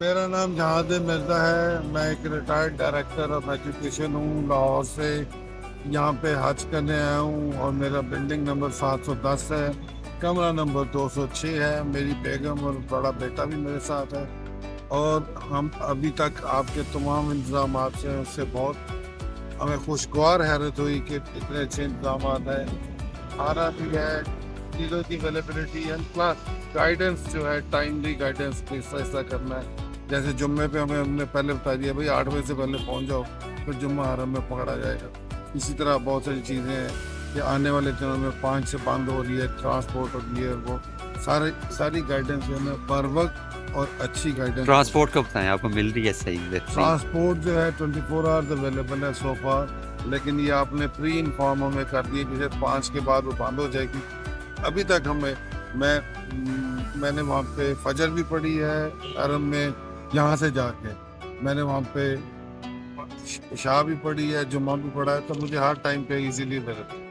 मेरा नाम जहांगीर मिर्ज़ा है। मैं एक रिटायर्ड डायरेक्टर ऑफ एजुकेशन हूँ लाहौर से। यहाँ पे हज करने आया हूँ और मेरा बिल्डिंग नंबर 710 है, कमरा नंबर 206 है। मेरी बेगम और बड़ा बेटा भी मेरे साथ है। और हम अभी तक आपके तमाम इंतजाम से हैं, उससे बहुत हमें खुशगवार हैरत हुई कि इतने अच्छे इंतजाम हैं। खाना भी है, चीज़ों की अवेलेबिलिटी एंड प्लस गाइडेंस जो है, टाइमली गाइडेंस किस ऐसा करना है। जैसे जुम्मे पे हमें हमने पहले बता दिया भाई 8 बजे से पहले पहुंच जाओ, फिर जुम्मा हरम में पकड़ा जाएगा। इसी तरह बहुत सारी चीज़ें हैं कि आने वाले दिनों में 5 से बंद हो रही है, ट्रांसपोर्ट हो रही है। वो सारी गाइडेंस जो है पर वक्त और अच्छी गाइडेंस। ट्रांसपोर्ट का बताएं, आपको मिल रही है सही से फ्री? ट्रांसपोर्ट जो है 24 आवर्स अवेलेबल है सो फार, लेकिन ये आपने प्री इन्फॉर्म हमें कर दिया कि 5 के बाद वो बंद हो जाएगी। अभी तक मैंने वहाँ पे फजर भी पढ़ी है हरम में, यहाँ से जाके मैंने वहाँ पे इशा भी पढ़ी है, जुम्मा भी पढ़ा है, तो मुझे हर टाइम पे इजीली मिलता है।